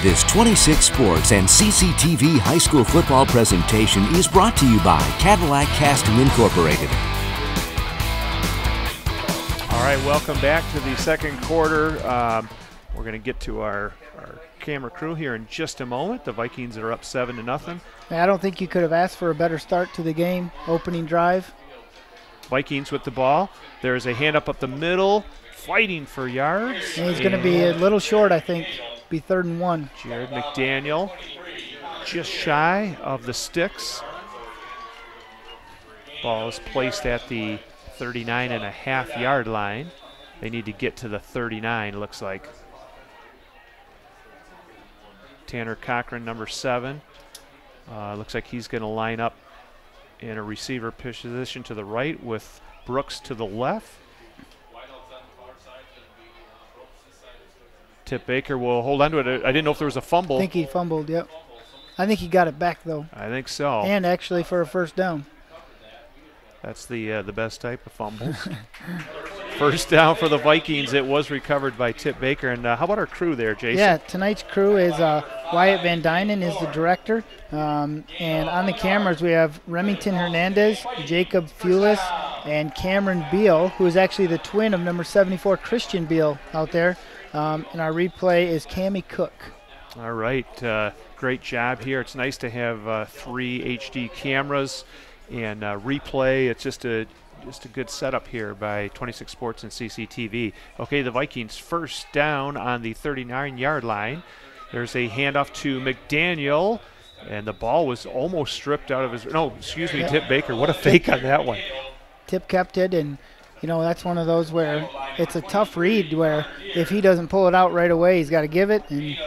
This 26 Sports and CCTV high school football presentation is brought to you by Cadillac Casting Incorporated. All right, welcome back to the second quarter. We're going to get to our camera crew here in just a moment. The Vikings are up 7-0. I don't think you could have asked for a better start to the game, opening drive. Vikings with the ball. There's a hand up the middle, fighting for yards. And he's going to be a little short, I think. Be 3rd and 1. Jared McDaniel just shy of the sticks. Ball is placed at the 39.5-yard line. They need to get to the 39, looks like. Tanner Cochran, number 7. Looks like he's going to line up in a receiver position to the right with Brooks to the left. Tip Baker will hold on to it. I didn't know if there was a fumble. I think he fumbled, yep. I think he got it back, though. I think so. And actually for a first down. That's the best type of fumbles. First down for the Vikings. It was recovered by Tip Baker. And how about our crew there, Jason? Yeah, tonight's crew is Wyatt Van Dynen is the director. And on the cameras we have Remington Hernandez, Jacob Fulis, and Cameron Beal, who is actually the twin of number 74, Christian Beal, out there. And our replay is Cammie Cook. All right. Great job here. It's nice to have 3 HD cameras and replay. It's just a good setup here by 26 Sports and CCTV. Okay, the Vikings first down on the 39-yard line. There's a handoff to McDaniel, and the ball was almost stripped out of his – no, excuse me, Tip Baker. What a fake on that one. Tip kept it, and, you know, that's one of those where it's a tough read where if he doesn't pull it out right away, he's got to give it, and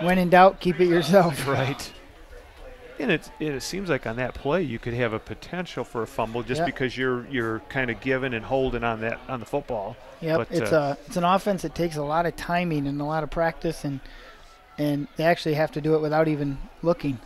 when in doubt, keep it yourself. Right. And it seems like on that play you could have a potential for a fumble just because you're kind of giving and holding on the football. Yep, but, it's an offense that takes a lot of timing and a lot of practice, and they actually have to do it without even looking.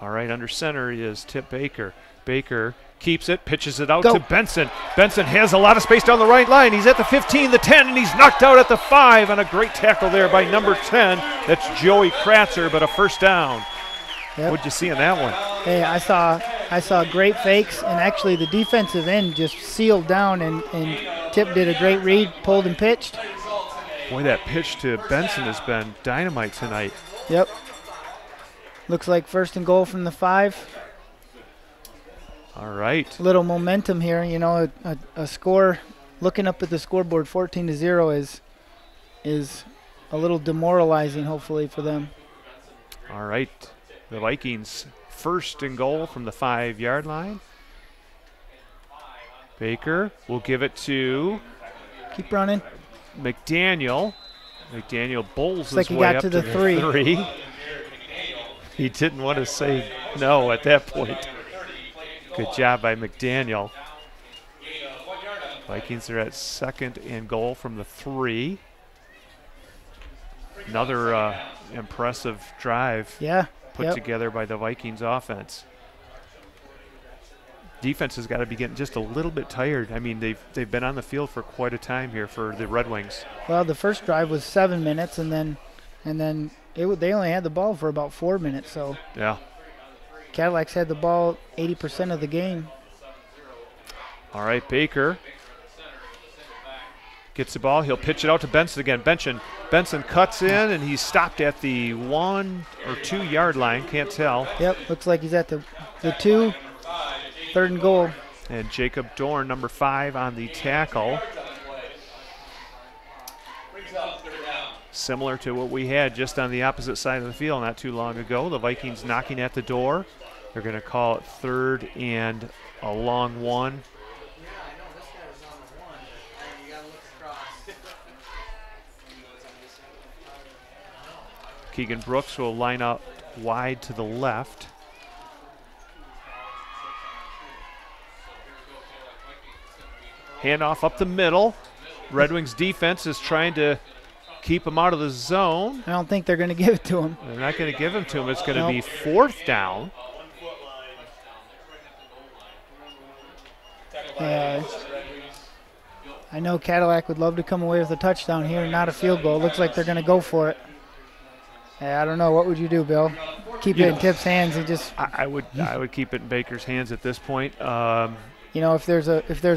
All right, under center is Tip Baker. Baker keeps it, pitches it out to Benson. Benson has a lot of space down the right line. He's at the 15, the 10, and he's knocked out at the 5, and a great tackle there by number 10. That's Joey Kratzer, but a first down. Yep. What'd you see on that one? Hey, I saw great fakes, and actually the defensive end just sealed down, and Tip did a great read, pulled and pitched. Boy, that pitch to Benson has been dynamite tonight. Yep. Looks like 1st and goal from the 5. All right. A little momentum here, you know, a score, looking up at the scoreboard, 14-0 is a little demoralizing, hopefully, for them. All right. The Vikings 1st and goal from the 5-yard line. Baker will give it to keep running. McDaniel. McDaniel bowls his way up to the 3. He didn't want to say no at that point. Good job by McDaniel. Vikings are at 2nd and goal from the 3. Another impressive drive. Yeah. Put together by the Vikings offense. Defense has got to be getting just a little bit tired. I mean, they've been on the field for quite a time here for the Red Wings. Well, the first drive was 7 minutes, and then they only had the ball for about 4 minutes. So yeah, Cadillacs had the ball 80% of the game. All right, Baker gets the ball. He'll pitch it out to Benson again. Benson cuts in, and he's stopped at the 1 or 2 yard line. Can't tell. Yep, looks like he's at the 2, 3rd and goal. And Jacob Dorn, number 5, on the tackle. Similar to what we had just on the opposite side of the field not too long ago. The Vikings knocking at the door. They're going to call it 3rd and a long 1. Keegan Brooks will line up wide to the left. Handoff up the middle. Red Wings defense is trying to keep him out of the zone. I don't think they're going to give it to him. They're not going to give him to him. It's going to be 4th down. I know Cadillac would love to come away with a touchdown here and not a field goal. Looks like they're going to go for it. I don't know. What would you do, Bill? Keep it in Tip's hands and just. I would keep it in Baker's hands at this point. If there's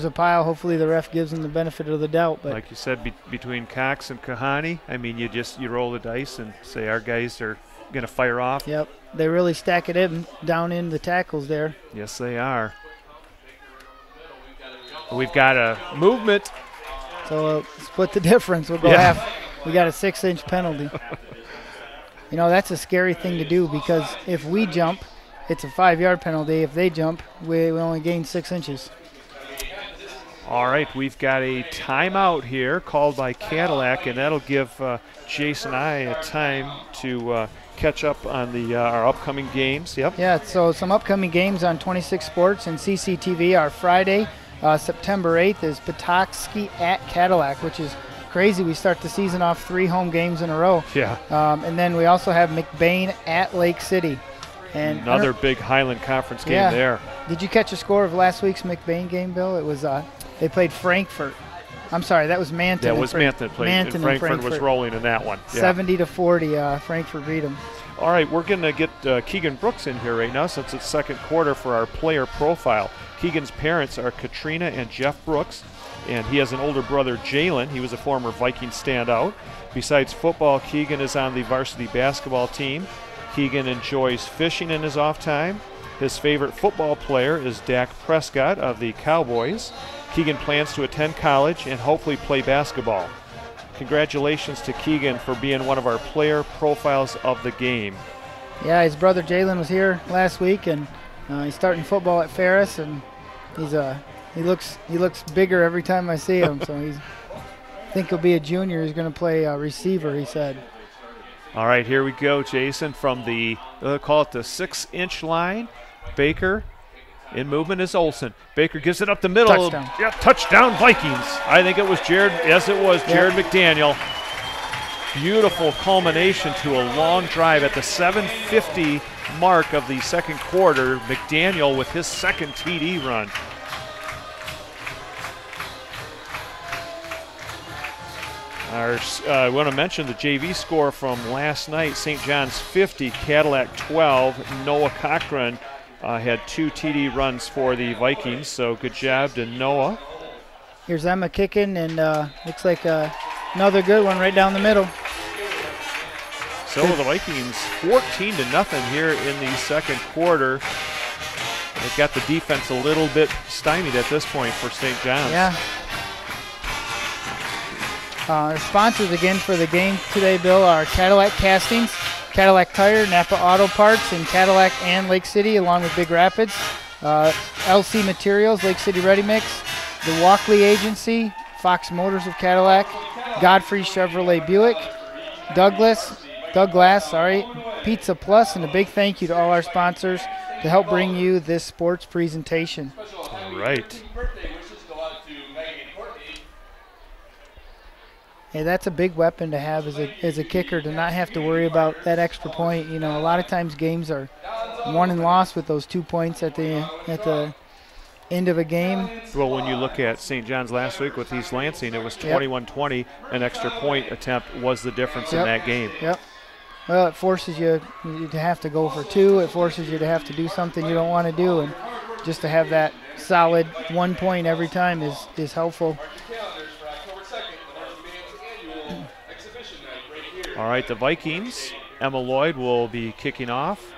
a pile, hopefully the ref gives them the benefit of the doubt. But like you said, between Cox and Kahani, I mean, you roll the dice and say our guys are going to fire off. Yep, they really stack it in down in the tackles there. Yes, they are. We've got a movement. So split the difference. We'll go half. We got a 6-inch penalty. That's a scary thing to do because if we jump, it's a 5-yard penalty. If they jump, we only gain 6 inches. All right, we've got a timeout here called by Cadillac, and that'll give Jason and I a time to catch up on our upcoming games. Yep. Yeah, so some upcoming games on 26 Sports and CCTV. Our Friday, September 8th, is Petoskey at Cadillac, which is crazy. We start the season off 3 home games in a row. Yeah. And then we also have McBain at Lake City. And another big Highland Conference game there. Did you catch a score of last week's McBain game, Bill? It was they played Frankfort. I'm sorry, that was Manton. That was Manton played. Manton and Frankfort was rolling in that one. Yeah. 70-40, Frankfort beat them. All right, we're going to get Keegan Brooks in here right now since it's second quarter for our player profile. Keegan's parents are Katrina and Jeff Brooks, and he has an older brother, Jalen. He was a former Viking standout. Besides football, Keegan is on the varsity basketball team. Keegan enjoys fishing in his off time. His favorite football player is Dak Prescott of the Cowboys. Keegan plans to attend college and hopefully play basketball. Congratulations to Keegan for being one of our player profiles of the game. Yeah, his brother Jalen was here last week, and he's starting football at Ferris, and he looks bigger every time I see him. So I think he'll be a junior. He's going to play receiver, he said. All right, here we go, Jason, from the, call it the 6-inch line. Baker in movement is Olsen. Baker gives it up the middle. Touchdown. Yeah, touchdown Vikings. I think it was Jared. Yes, it was Jared McDaniel. Beautiful culmination to a long drive at the 7:50 mark of the second quarter. McDaniel with his second TD run. I want to mention the JV score from last night. St. John's 50, Cadillac 12. Noah Cochran had 2 TD runs for the Vikings, so good job to Noah. Here's Emma kicking, and looks like another good one right down the middle. So the Vikings 14-0 here in the second quarter. They've got the defense a little bit stymied at this point for St. John's. Yeah. Our sponsors again for the game today, Bill, are Cadillac Castings, Cadillac Tire, Napa Auto Parts, and Cadillac and Lake City, along with Big Rapids. LC Materials, Lake City Ready Mix, the Walkley Agency, Fox Motors of Cadillac, Godfrey Chevrolet Buick, Douglas, Pizza Plus, and a big thank you to all our sponsors to help bring you this sports presentation. All right. Hey, that's a big weapon to have as a kicker, to not have to worry about that extra point. A lot of times games are won and lost with those 2 points at the end of a game. Well, when you look at St. John's last week with East Lansing, it was 21-20. An extra point attempt was the difference in that game. Yep. Well, it forces you to have to go for 2. It forces you to have to do something you don't want to do, and just to have that solid 1 point every time is helpful. All right, the Vikings, Emma Lloyd will be kicking off.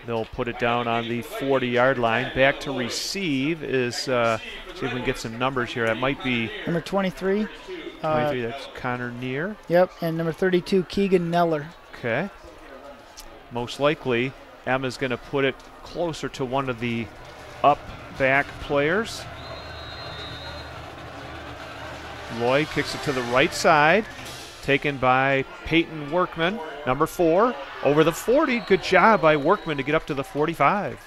They'll put it down on the 40-yard line. Back to receive is, see if we can get some numbers here. That might be number 23. 23, that's Connor Neer. Yep, and number 32, Keegan Neller. Okay. Most likely, Emma's going to put it closer to one of the up-back players. Lloyd kicks it to the right side. Taken by Peyton Workman, number 4, over the 40. Good job by Workman to get up to the 45.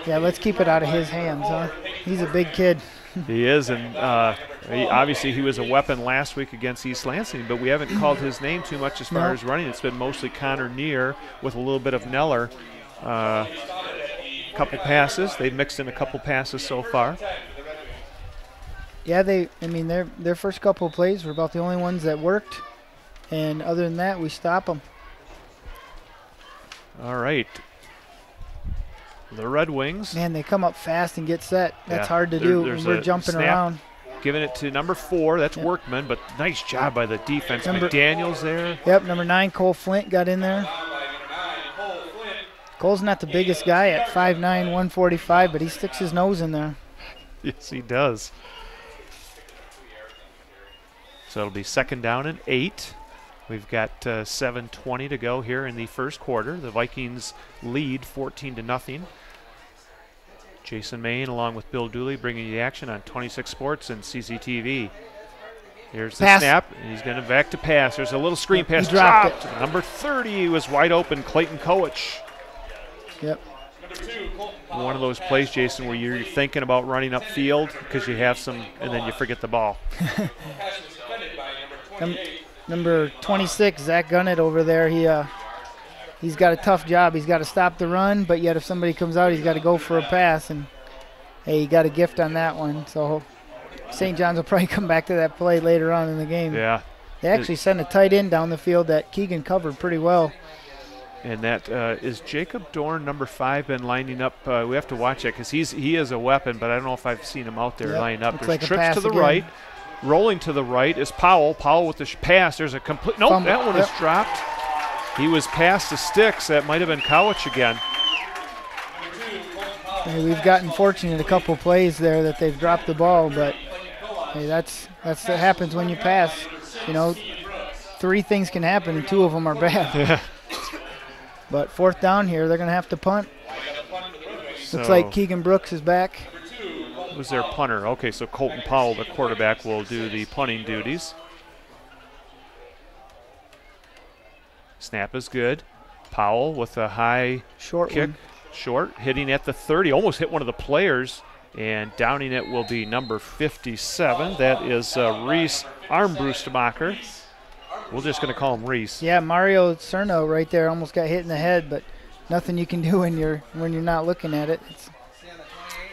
Yeah, let's keep it out of his hands, huh? He's a big kid. He is, and obviously he was a weapon last week against East Lansing, but we haven't called his name too much as far as running. It's been mostly Connor Neer with a little bit of Neller. Couple passes. They've mixed in a couple passes so far. Yeah, their first couple of plays were about the only ones that worked. And other than that, we stop them. All right. The Red Wings. Man, they come up fast and get set. That's Yeah, hard to do when we're a jumping snap. around. Giving it to number 4. That's Yep. Workman, but nice job by the defense. Number- McDaniel's there. Yep, number 9, Cole Flint got in there. Cole's not the biggest guy at 5'9", 145, but he sticks his nose in there. Yes, he does. So it'll be 2nd down and 8. We've got 7:20 to go here in the first quarter. The Vikings lead 14-0. Jason Main along with Bill Dooley bringing you the action on 26 Sports and CCTV. Here's the Pass. snap, and he's going to back to pass. There's a little screen pass. He dropped dropped. Number 30 was wide open, Clayton Koech. Yep. One of those plays, Jason, where you're thinking about running upfield because you have some, and then you forget the ball. Number 26, Zach Gunnett over there. He's got a tough job. He's got to stop the run, but yet if somebody comes out, he's got to go for a pass. And hey, he got a gift on that one. So St. John's will probably come back to that play later on in the game. Yeah. They actually sent a tight end down the field that Keegan covered pretty well. And that is Jacob Dorn, number 5, been lining up. We have to watch it because he is a weapon, but I don't know if I've seen him out there lining up. Looks There's like a trips pass to the again. right. Rolling to the right is Powell. Powell with the pass. There's a complete. Nope, Fumble. that one is dropped. He was past the sticks. That might have been Koech again. Hey, we've gotten fortunate a couple plays there that they've dropped the ball, but hey, that's what happens when you pass. You know, 3 things can happen and 2 of them are bad. Yeah. But 4th down here, they're going to have to punt. So Looks like Keegan Brooks is back. was their punter. Okay, so Colton Powell, the quarterback, will do the punting duties. Snap is good. Powell with a high Short kick. one. Short, hitting at the 30. Almost hit one of the players. And downing it will be number 57. That is Reese Armbrustermacher. We're just going to call him Reese. Yeah, Mario Cerno right there almost got hit in the head, but nothing you can do when you're not looking at it.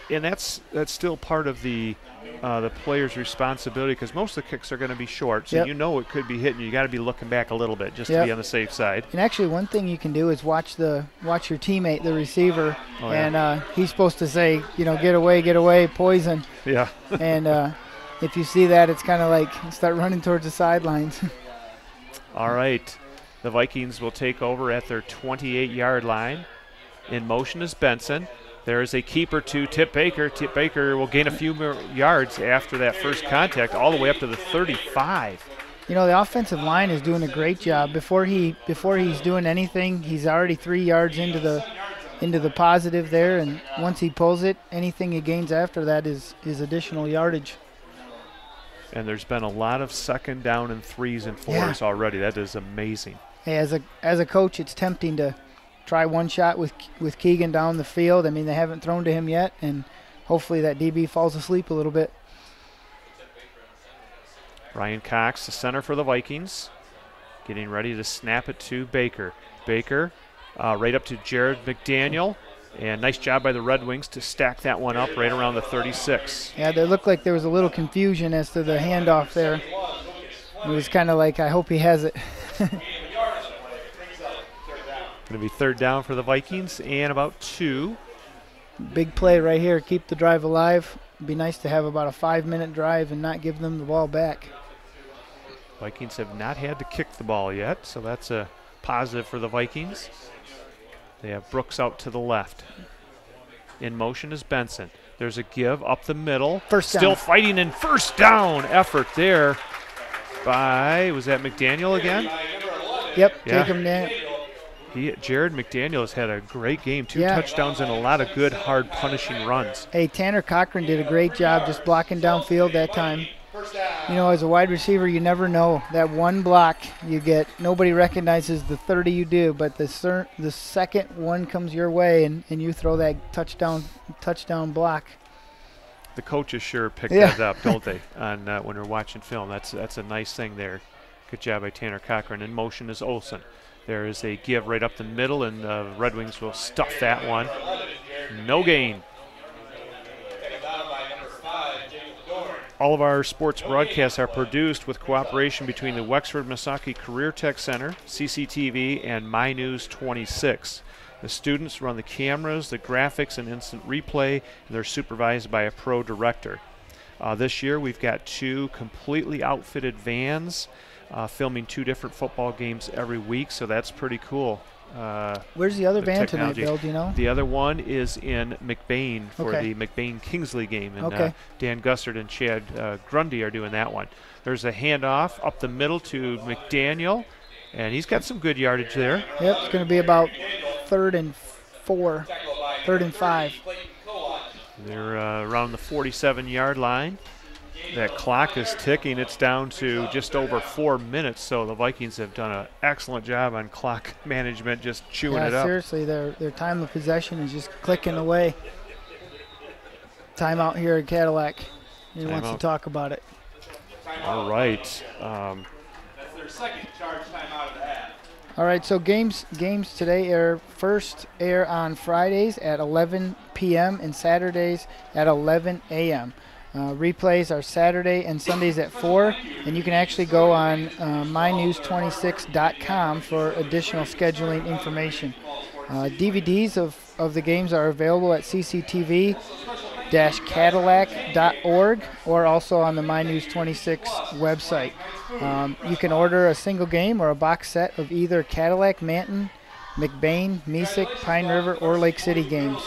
And that's still part of the player's responsibility because most of the kicks are going to be short, so Yep. you know it could be hit, and you got to be looking back a little bit just to be on the safe side. And actually, one thing you can do is watch your teammate, the receiver, Oh, yeah. and he's supposed to say, get away, poison. Yeah. And if you see that, it's kind of like start running towards the sidelines. All right. The Vikings will take over at their 28-yard line. In motion is Benson. There is a keeper to Tip Baker. Tip Baker will gain a few more yards after that first contact, all the way up to the 35. The offensive line is doing a great job. Before he's doing anything, he's already 3 yards into the positive there, and once he pulls it, anything he gains after that is additional yardage. And there's been a lot of 2nd down and 3s and 4s already. That is amazing. Hey, as a coach, it's tempting to try one shot with Keegan down the field. I mean, they haven't thrown to him yet, and hopefully that DB falls asleep a little bit. Ryan Cox, the center for the Vikings, getting ready to snap it to Baker. Baker right up to Jared McDaniel, and nice job by the Red Wings to stack that one up right around the 36. Yeah, there looked like there was a little confusion as to the handoff there. It was kind of like, I hope he has it. Going to be 3rd down for the Vikings and about 2. Big play right here. Keep the drive alive. It'd be nice to have about a 5-minute drive and not give them the ball back. Vikings have not had to kick the ball yet, so that's a positive for the Vikings. They have Brooks out to the left. In motion is Benson. There's a give up the middle. First down. Still fighting in first down effort there by, was that McDaniel again? Yep, Yeah. take him down. Jared McDaniel has had a great game. 2 Yeah. touchdowns and a lot of good, hard punishing runs. Hey, Tanner Cochran did a great job just blocking downfield that time. As a wide receiver, you never know. That one block you get, nobody recognizes the 30 you do, but the second one comes your way and you throw that touchdown block. The coaches sure pick that up, don't they, on when they're watching film. That's a nice thing there. Good job by Tanner Cochran. In motion is Olsen. There is a give right up the middle, and the Red Wings will stuff that one. No gain. All of our sports broadcasts are produced with cooperation between the Wexford-Misaki Career Tech Center, CCTV, and My News 26. The students run the cameras, the graphics, and instant replay, and they're supervised by a pro director. This year we've got 2 completely outfitted vans filming 2 different football games every week, so that's pretty cool. Where's the other van tonight, Bill? Do you know? The other one is in McBain for Okay. the McBain-Kingsley game, and Okay. Dan Gussard and Chad Grundy are doing that one. There's a handoff up the middle to McDaniel, and he's got some good yardage there. Yep, it's going to be about 3rd and 4, 3rd and 5. They're around the 47-yard line. That clock is ticking. It's down to just over 4 minutes, so the Vikings have done an excellent job on clock management, just chewing it up. Seriously, their time of possession is just clicking away. Timeout here at Cadillac. He wants to talk about it. All right. That's their second charge timeout of the half. All right, so games today first air on Fridays at 11 p.m. and Saturdays at 11 a.m. Replays are Saturday and Sundays at 4, and you can actually go on mynews26.com for additional scheduling information. DVDs of the games are available at cctv-cadillac.org or also on the MyNews26 website. You can order a single game or a box set of either Cadillac, Manton, McBain, Mesick, Pine River, or Lake City games.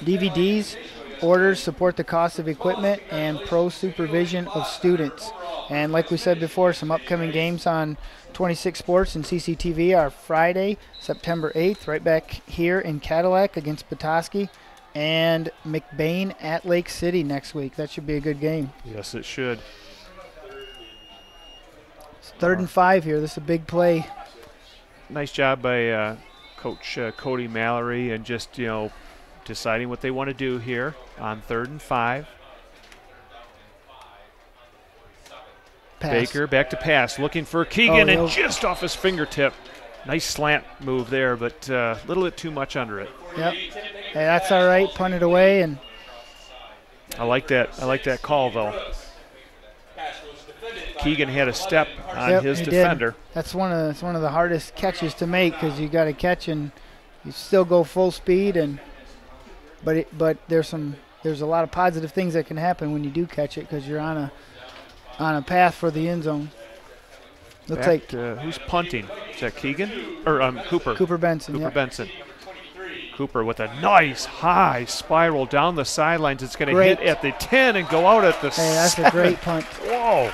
DVDs orders support the cost of equipment and pro supervision of students. And like we said before, some upcoming games on 26 Sports and CCTV are Friday, September 8th, right back here in Cadillac against Petoskey, and McBain at Lake City next week. That should be a good game. Yes, it should. It's 3rd and 5 here. This is a big play. Nice job by Coach Cody Mallory, and just, deciding what they want to do here on 3rd and 5. Pass. Baker back to pass, looking for Keegan, no. and just off his fingertip. Nice slant move there, but a little bit too much under it. Yep. Hey, that's all right. Punt it away, and I like that call, though. Keegan had a step on his he defender. did. That's one of the hardest catches to make, because you got to catch and you still go full speed, and but there's a lot of positive things that can happen when you do catch it, because you're on a path for the end zone. Looks like who's punting? Is that Keegan or Cooper? Cooper Benson. Cooper Yep. Benson. Cooper with a nice high spiral down the sidelines. It's going to hit at the 10 and go out at the 7. Hey, that's a great punt. Whoa.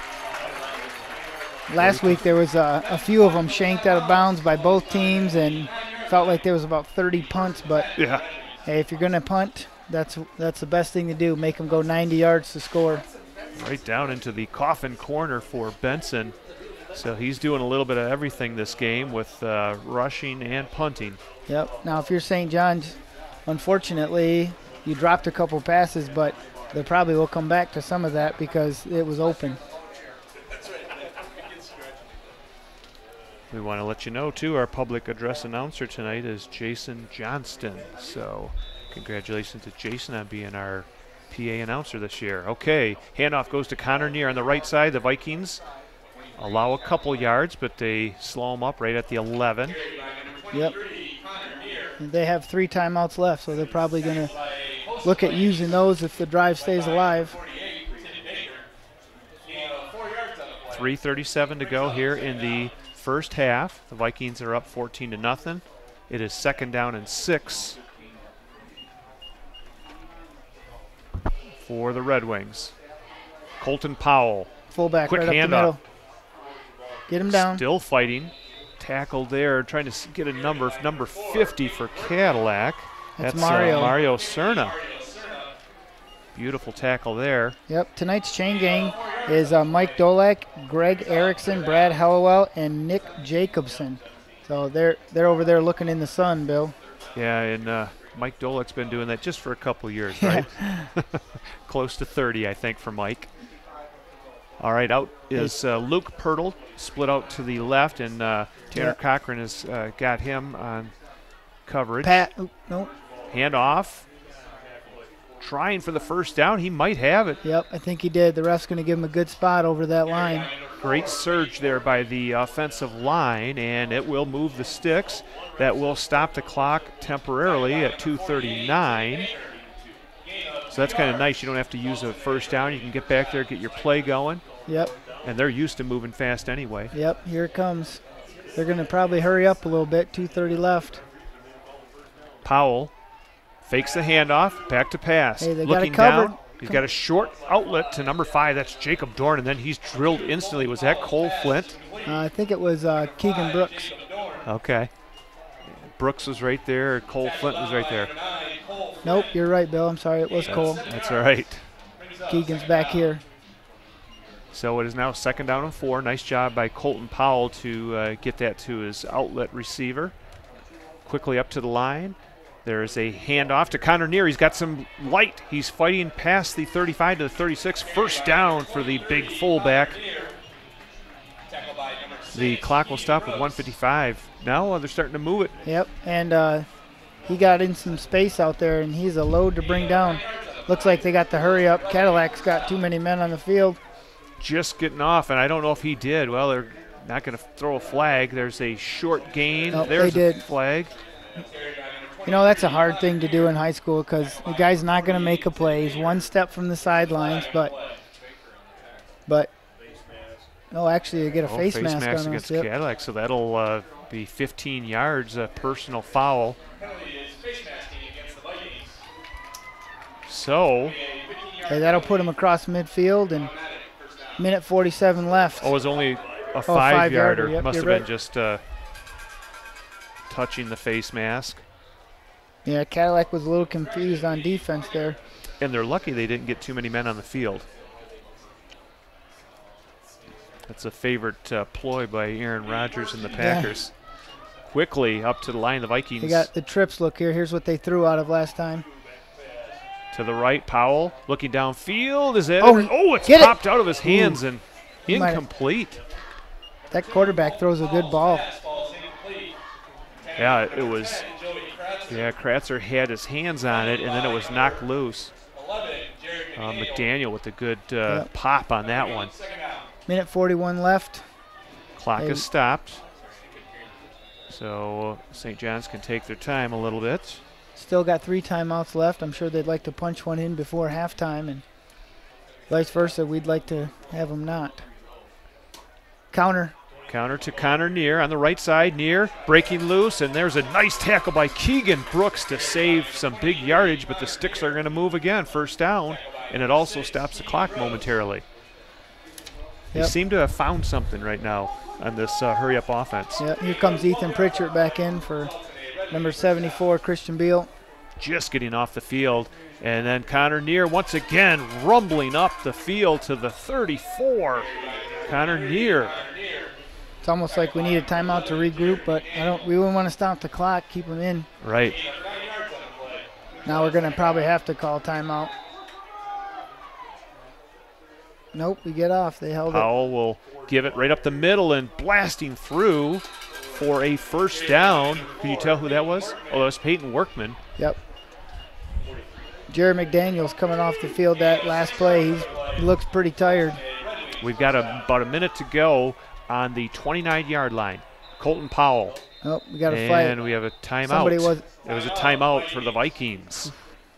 Last week there was a few of them shanked out of bounds by both teams, and felt like there was about 30 punts. But yeah, hey, if you're going to punt, that's the best thing to do. Make them go 90 yards to score. Right down into the coffin corner for Benson. So he's doing a little bit of everything this game with rushing and punting. Yep. Now, if you're St. John's, unfortunately, you dropped a couple passes, but they probably will come back to some of that because it was open. We want to let you know, too, our public address announcer tonight is Jason Johnston. So congratulations to Jason on being our PA announcer this year. Okay, handoff goes to Connor Neer on the right side. The Vikings allow a couple yards, but they slow them up right at the 11. Yep. They have 3 timeouts left, so they're probably going to look at using those if the drive stays alive. 3:37 to go here in the first half. The Vikings are up 14-0. It is 2nd down and 6 for the Red Wings. Colton Powell. Fullback Quick right up the handoff. middle. Get him down. Still fighting. Tackle there, trying to get a number 50 for Cadillac. That's Mario. Mario Cerna. Beautiful tackle there. Yep. Tonight's chain gang is Mike Dolak, Greg Erickson, Brad Hallowell, and Nick Jacobson. So they're over there looking in the sun, Bill. Yeah, and Mike Dolak's been doing that just for a couple years, right? Close to 30, I think, for Mike. All right, out is Luke Pirtle, split out to the left, and Tanner Cochran has got him on coverage. No. Hand off. trying for the first down. He might have it. Yep, I think he did. The ref's going to give him a good spot over that line. Great surge there by the offensive line, and it will move the sticks. That will stop the clock temporarily at 2:39. So that's kind of nice. You don't have to use a first down. You can get back there, get your play going. Yep. And they're used to moving fast anyway. Yep, here it comes. They're going to probably hurry up a little bit, 2:30 left. Powell fakes the handoff, back to pass. Hey, they got Looking it covered. down, he's got a short outlet to number 5. That's Jacob Dorn, and then he's drilled instantly. Was that Cole Flint? I think it was Keegan Brooks. Okay. Brooks was right there. Cole Flint was right there. Nope, you're right, Bill. I'm sorry, it was Cole. That's all right. Keegan's back here. So it is now 2nd down and 4. Nice job by Colton Powell to get that to his outlet receiver. Quickly up to the line. There's a handoff to Connor Neer. He's got some light. He's fighting past the 35 to the 36. First down for the big fullback. The clock will stop with 1:55. Now they're starting to move it. Yep, and he got in some space out there, and he's a load to bring down. Looks like they got to hurry up. Cadillac's got too many men on the field. Just getting off, and I don't know if he did. Well, they're not going to throw a flag. There's a short gain. Nope, There's they a did. flag. You know, that's a hard thing to do in high school because the guy's not going to make a play. He's one step from the sidelines, but no, actually, they get a face mask on us. Against Cadillac, so that'll be 15 yards, a personal foul. So, hey, that'll put him across midfield, and minute 47 left. Oh, it was only a 5-yarder. 5-yarder. Yep, Must have right. been just touching the face mask. Yeah, Cadillac was a little confused on defense there. And they're lucky they didn't get too many men on the field. That's a favorite ploy by Aaron Rodgers and the Packers. Yeah. Quickly up to the line, the Vikings. They got the trips look here. Here's what they threw out of last time. To the right, Powell looking downfield. Is it? Oh, it's popped out of his hands and incomplete. That quarterback throws a good ball. Yeah, it was. Yeah, Kratzer had his hands on it, and then it was knocked loose. McDaniel with a good pop on that one. Minute 41 left. Clock is stopped. So St. John's can take their time a little bit. Still got 3 timeouts left. I'm sure they'd like to punch one in before halftime, and vice versa, we'd like to have them not. Counter to Connor Neer on the right side. Neer breaking loose, and there's a nice tackle by Keegan Brooks to save some big yardage, but the sticks are going to move again. First down, and it also stops the clock momentarily. They seem to have found something right now on this hurry-up offense. Yeah, here comes Ethan Pritchard back in for number 74, Christian Beal. Just getting off the field. And then Connor Neer once again rumbling up the field to the 34. Connor Neer. It's almost like we need a timeout to regroup, but we wouldn't want to stop the clock, keep them in. Right. Now we're going to probably have to call timeout. Nope, we get off. They held it. Powell will give it right up the middle and blasting through for a first down. Can you tell who that was? Oh, that was Peyton Workman. Yep. Jerry McDaniel's coming off the field that last play. He looks pretty tired. We've got about a minute to go on the 29-yard line. Colton Powell. Oh, we got a fight. And we have a timeout. It was a timeout for the Vikings.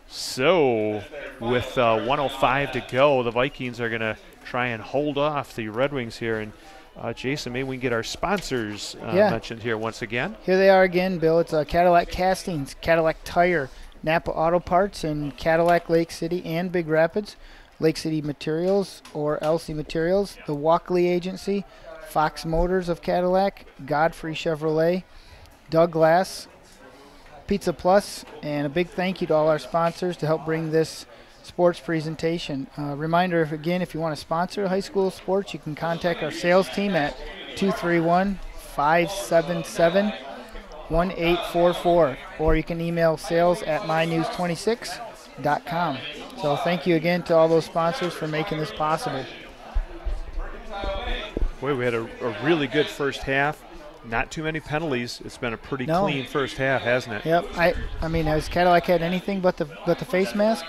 So with 1:05 to go, the Vikings are going to try and hold off the Red Wings here. And Jason, maybe we can get our sponsors mentioned here once again. Here they are again, Bill. It's Cadillac Castings, Cadillac Tire, Napa Auto Parts, and Cadillac Lake City and Big Rapids, Lake City Materials or LC Materials, the Walkley Agency, Fox Motors of Cadillac, Godfrey Chevrolet, Douglas, Pizza Plus, and a big thank you to all our sponsors to help bring this sports presentation. Reminder, again, if you want to sponsor high school sports, you can contact our sales team at 231-577-1844, or you can email sales@mynews26.com. So thank you again to all those sponsors for making this possible. Boy, we had a really good first half. Not too many penalties. It's been a pretty clean first half, hasn't it? Yep. I mean, has Cadillac had anything but the face mask?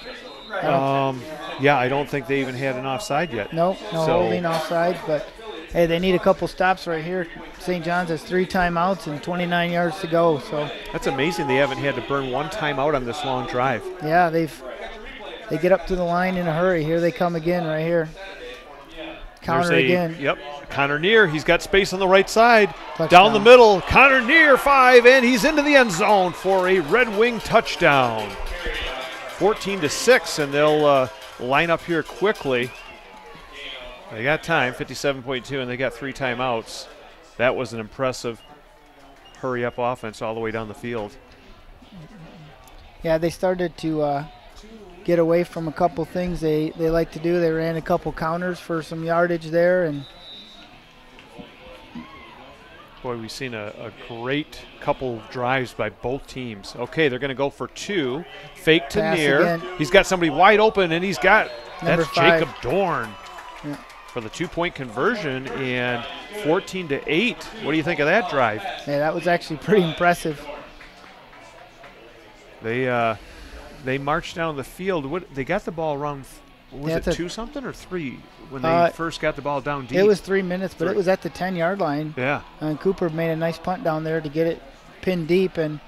Yeah, I don't think they even had an offside yet. Nope, no holding offside, but hey, they need a couple stops right here. St. John's has 3 timeouts and 29 yards to go. So that's amazing. They haven't had to burn 1 timeout on this long drive. Yeah, they get up to the line in a hurry. Here they come again right here. Counter again. Yep, Connor Neer. He's got space on the right side. Touchdown. Down the middle, Connor Neer, 5, and he's into the end zone for a Red Wing touchdown. 14-6, and they'll line up here quickly. They got time, 57.2, and they got 3 timeouts. That was an impressive hurry-up offense all the way down the field. Yeah, they started to get away from a couple things they like to do. They ran a couple counters for some yardage there. And boy, we've seen a great couple drives by both teams. Okay, they're going to go for 2. Fake to Pass Neer. again. He's got somebody wide open, and he's got Number that's 5. Jacob Dorn Yeah. for the 2-point conversion, and 14-8. What do you think of that drive? Yeah, that was actually pretty impressive. They marched down the field. They got the ball around, was it 2-something or 3 when they first got the ball down deep? It was 3 minutes, but it was at the 10-yard line. Yeah. And Cooper made a nice punt down there to get it pinned deep, and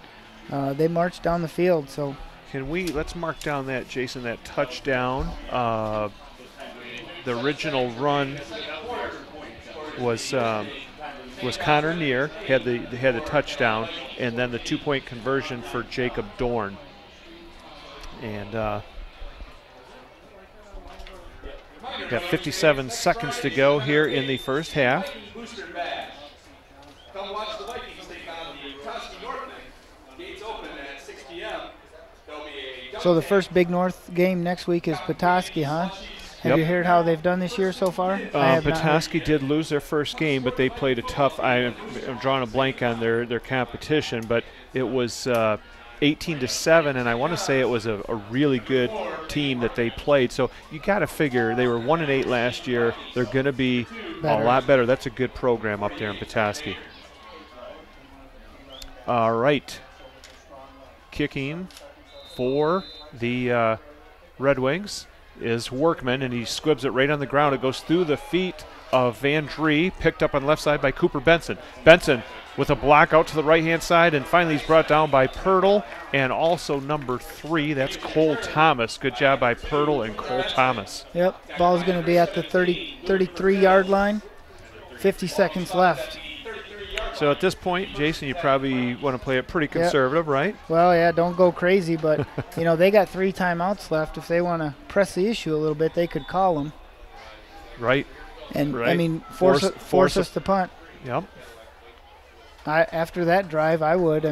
they marched down the field. So let's mark down that, Jason, that touchdown. The original run was Connor Neer, had the touchdown, and then the 2-point conversion for Jacob Dorn. And got 57 seconds to go here in the first half. Come watch the Vikings take on the Petoskey North. Gates open at 6 p.m. There'll be a the first Big North game next week is Petoskey, huh? Have Yep. you heard how they've done this year so far? I have not heard. Petoskey did lose their first game, but they played a tough. I'm drawing a blank on their competition, but it was 18-7, and I want to say it was a really good team that they played. So you got to figure they were 1-8 last year. They're going to be a lot better. That's a good program up there in Petoskey. All right, kicking for the Red Wings is Workman, and he squibs it right on the ground. It goes through the feet of Van Dree, picked up on left side by Cooper Benson. Benson with a block out to the right-hand side, and finally he's brought down by Pirtle and also number 3. That's Cole Thomas. Good job by Pirtle and Cole Thomas. Yep, ball's going to be at the 33-yard line. 50 seconds left. So at this point, Jason, you probably want to play it pretty conservative, right? Well, yeah, don't go crazy, but, they got 3 timeouts left. If they want to press the issue a little bit, they could call them. Right. And, right. Force us to punt. Yep. After that drive, I would.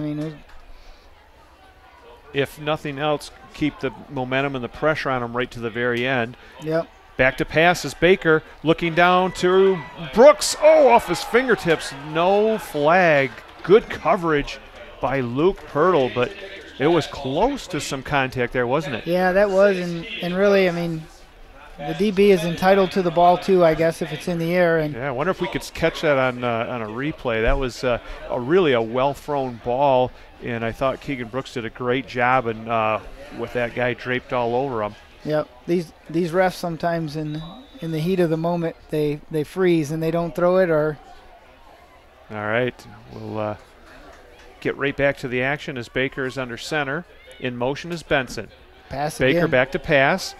If nothing else, keep the momentum and the pressure on them right to the very end. Yep. Back to pass is Baker, looking down to Brooks. Oh, off his fingertips. No flag. Good coverage by Luke Pirtle, but it was close to some contact there, wasn't it? Yeah, that was. And really, the DB is entitled to the ball too, I guess, if it's in the air. And yeah, I wonder if we could catch that on a replay. That was really a well-thrown ball, and I thought Keegan Brooks did a great job with that guy draped all over him. Yep, these refs sometimes in the heat of the moment they freeze and they don't throw it. Or all right, we'll get right back to the action as Baker is under center. In motion is Benson. Pass Baker again. Back to pass.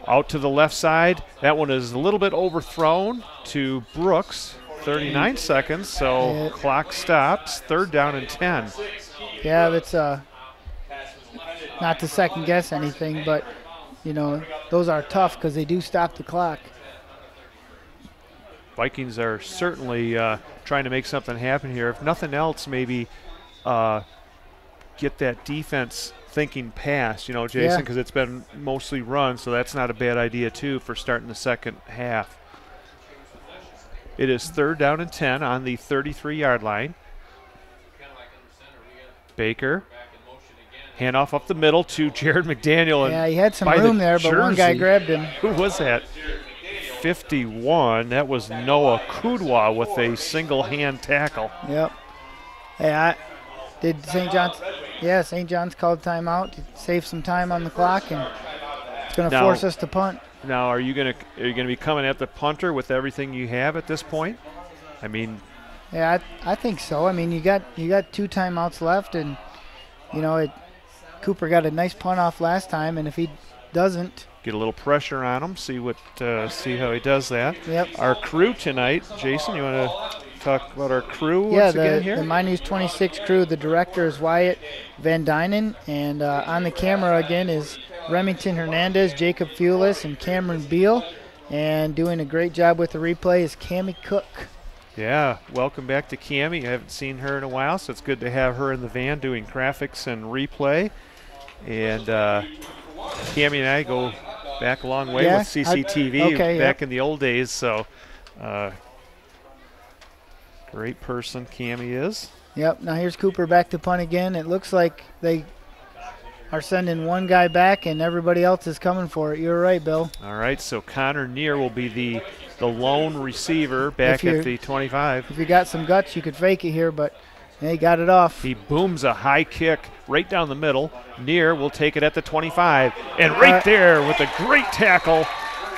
Out to the left side. That one is a little bit overthrown to Brooks. 39 seconds, so clock stops. 3rd down and 10. Yeah, that's not to second guess anything, but those are tough because they do stop the clock. Vikings are certainly trying to make something happen here. If nothing else, maybe get that defense thinking pass, Jason, because it's been mostly run, so that's not a bad idea, too, for starting the second half. It is 3rd down and 10 on the 33-yard line. Baker. Handoff up the middle to Jared McDaniel. Yeah, he had some room there, but one guy grabbed him. Who was that? 51. That was Noah Kudwa with a single-hand tackle. Yep. Hey, did St. John's? Yeah, St. John's called timeout to save some time on the clock and It's going to force us to punt. Now, are you going to be coming at the punter with everything you have at this point? I mean, yeah, I think so. I mean, you got 2 timeouts left, and Cooper got a nice punt off last time, and if he doesn't, get a little pressure on him, see how he does that. Yep. Our crew tonight, Jason, you want to talk about our crew once again here? The My News 26 crew. The director is Wyatt Van Dynen, and on the camera again is Remington Hernandez, Jacob Fulis, and Cameron Beal. And doing a great job with the replay is Cammie Cook. Yeah, welcome back to Cammie. I haven't seen her in a while, so it's good to have her in the van doing graphics and replay. And Cammie and I go back a long way with CCTV back in the old days, so great person Cammie is. Yep, now here's Cooper back to punt again. It looks like they are sending one guy back and everybody else is coming for it. You're right, Bill. All right, so Connor Neer will be the lone receiver back at the 25. If you got some guts, you could fake it here, but he got it off. He booms a high kick right down the middle. Neer will take it at the 25, and right there with a great tackle.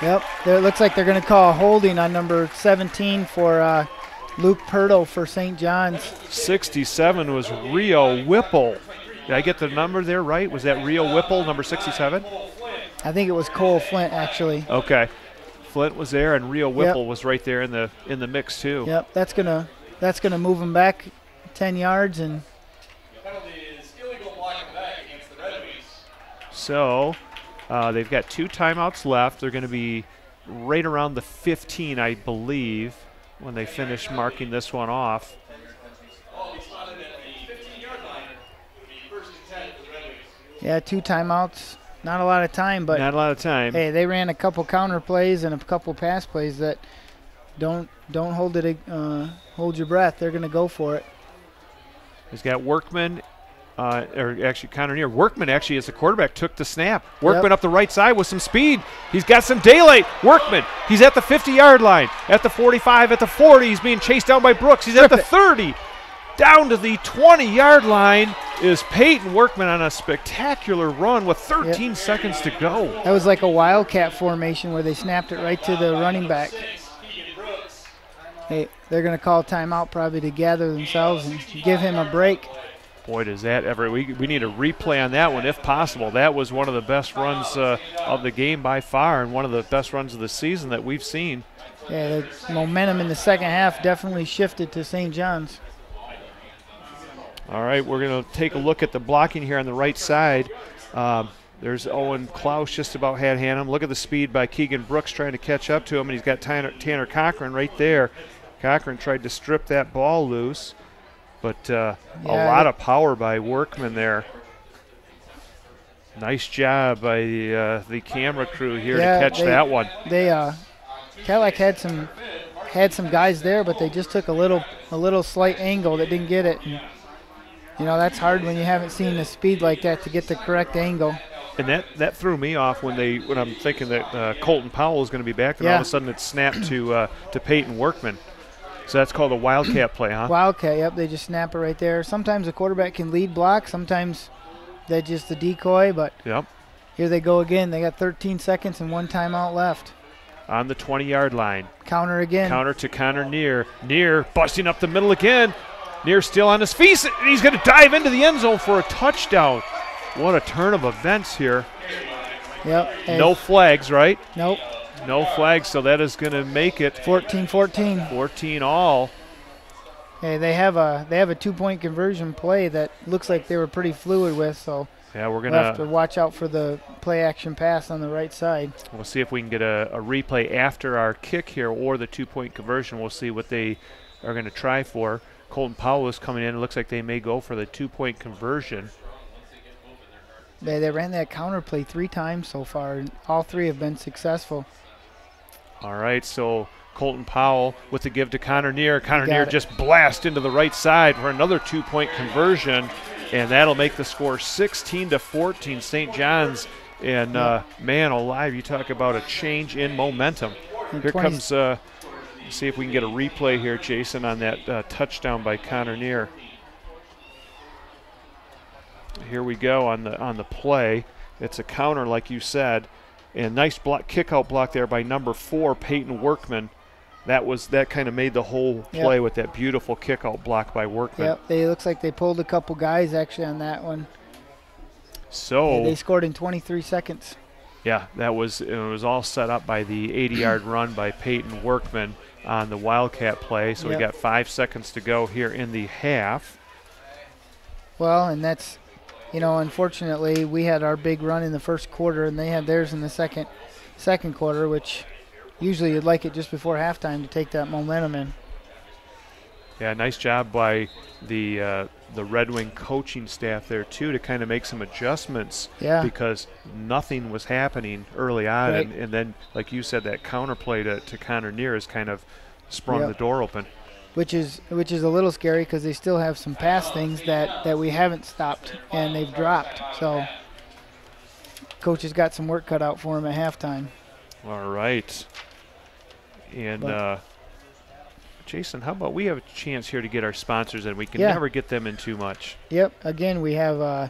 Yep, it looks like they're going to call a holding on number 17 for Luke Purtle for St. John's. 67 was Rio Whipple. Did I get the number there right? Was that Rio Whipple, number 67? I think it was Cole Flint, actually. Okay. Flint was there, and Rio Whipple was right there in the mix too. Yep, that's gonna move him back 10 yards, and so they've got 2 timeouts left. They're going to be right around the 15, I believe, when they finish marking this one off. Yeah, 2 timeouts. Not a lot of time, but not a lot of time. Hey, they ran a couple counter plays and a couple pass plays that don't hold your breath. They're going to go for it. He's got Workman, or actually Connor Neer. Workman actually, as the quarterback, took the snap. Workman up the right side with some speed. He's got some daylight. Workman, he's at the 50-yard line, at the 45, at the 40. He's being chased down by Brooks. He's at the 30. Down to the 20-yard line is Peyton Workman on a spectacular run with 13 seconds to go. That was like a wildcat formation where they snapped it right to the running back. Hey, they're going to call timeout probably to gather themselves and give him a break. Boy, does that ever. We need a replay on that one if possible. That was one of the best runs of the game by far, and one of the best runs of the season that we've seen. Yeah, the momentum in the second half definitely shifted to St. John's. All right, we're going to take a look at the blocking here on the right side. There's Owen Klaus just about had him. Look at the speed by Keegan Brooks trying to catch up to him, and he's got Tanner Cochran right there. Cochran tried to strip that ball loose, but a lot of power by Workman there. Nice job by the camera crew here to catch that one. Cadillac had some guys there, but they just took a little slight angle that didn't get it. And, that's hard when you haven't seen the speed like that to get the correct angle. And that threw me off when I'm thinking that Colton Powell is going to be back, and all of a sudden it snapped to Peyton Workman. So that's called a wildcat play, huh? Wildcat, yep. They just snap it right there. Sometimes a quarterback can lead block. Sometimes that's just the decoy. But here they go again. They got 13 seconds and 1 timeout left. On the 20-yard line. Counter again. Counter to Connor Neer. Neer busting up the middle again. Neer still on his feet. And he's going to dive into the end zone for a touchdown. What a turn of events here. Yep. Hey. No flags, right? Nope. No flags, so that is going to make it 14-14. 14 all. Hey, they have a 2-point conversion play that looks like they were pretty fluid with, so yeah, we're going to have to watch out for the play action pass on the right side. We'll see if we can get a replay after our kick here or the 2-point conversion. We'll see what they are going to try for. Colton Powell is coming in. It looks like they may go for the 2-point conversion. They ran that counter play 3 times so far, and all 3 have been successful. All right, so Colton Powell with the give to Connor Neer. Connor Neer just blast into the right side for another 2-point conversion, and that'll make the score 16-14 St. John's. And man alive, you talk about a change in momentum. Here comes, see if we can get a replay here, Jason, on that touchdown by Connor Neer. Here we go on the play. It's a counter, like you said. And nice kick-out block there by number 4, Peyton Workman. That kind of made the whole play with that beautiful kick-out block by Workman. Yep, it looks like they pulled a couple guys actually on that one. So they scored in 23 seconds. Yeah, it was all set up by the 80-yard run by Peyton Workman on the Wildcat play. So we got 5 seconds to go here in the half. Well, and that's, unfortunately, we had our big run in the first quarter, and they had theirs in the second quarter, which usually you'd like it just before halftime to take that momentum in. Yeah, nice job by the Red Wing coaching staff there, too, to kind of make some adjustments because nothing was happening early on. Right. And then, like you said, that counterplay to Connor Neer has kind of sprung the door open. Which is a little scary because they still have some pass things that we haven't stopped and they've dropped. So coach has got some work cut out for him at halftime. All right. And Jason, how about we have a chance here to get our sponsors and we can never get them in too much. Yep. Again, we have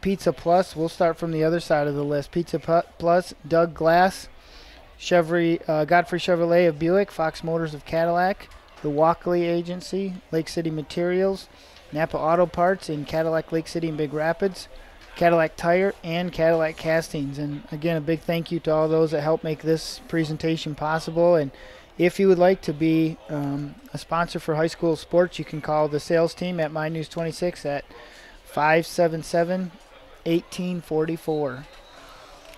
Pizza Plus. We'll start from the other side of the list. Pizza Plus, Doug Glass, Godfrey Chevrolet of Buick, Fox Motors of Cadillac, the Walkley Agency, Lake City Materials, Napa Auto Parts in Cadillac, Lake City, and Big Rapids, Cadillac Tire, and Cadillac Castings. And again, a big thank you to all those that helped make this presentation possible. And if you would like to be a sponsor for high school sports, you can call the sales team at MyNews26 at 577-1844.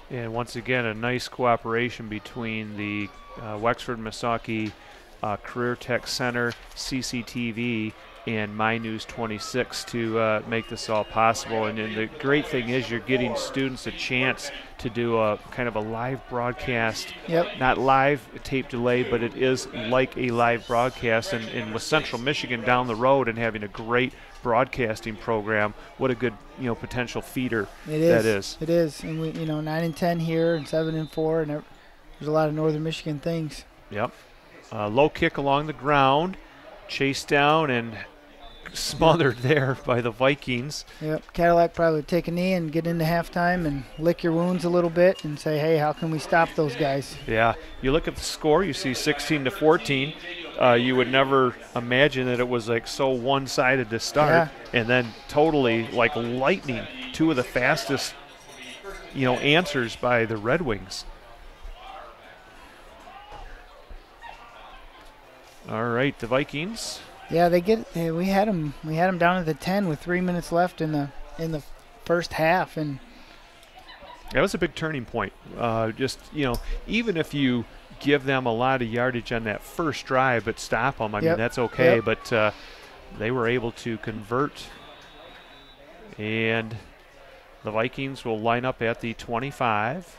And once again, a nice cooperation between the Wexford-Missaukee Career Tech Center, CCTV, and MyNews26 to make this all possible. And then the great thing is you're getting students a chance to do a kind of a live broadcast. Not live, tape delay, but it is like a live broadcast. And with Central Michigan down the road and having a great broadcasting program, what a good potential feeder that is. It is. And we 9 and 10 here and 7 and 4, and there's a lot of Northern Michigan things. Yep. Low kick along the ground, chased down and smothered there by the Vikings. Yep. Cadillac probably take a knee and get into halftime and lick your wounds a little bit and say, hey, how can we stop those guys? Yeah. You look at the score, you see 16-14. You would never imagine that it was like so one-sided to start, and then totally like lightning, 2 of the fastest, answers by the Red Wings. All right, the Vikings. Yeah, we had them down at the 10 with 3 minutes left in the first half, and that was a big turning point. Even if you give them a lot of yardage on that first drive but stop them, I mean, that's okay. But they were able to convert, and the Vikings will line up at the 25.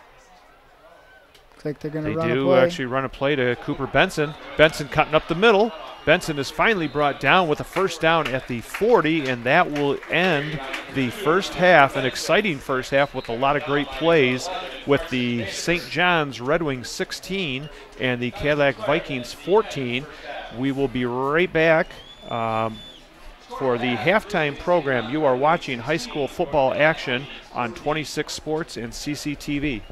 Looks like they're going to run a play. They do actually run a play to Cooper Benson. Benson cutting up the middle. Benson is finally brought down with a first down at the 40, and that will end the first half, an exciting first half with a lot of great plays with the St. John's Red Wings 16 and the Cadillac Vikings 14. We will be right back for the halftime program. You are watching high school football action on 26 Sports and CCTV.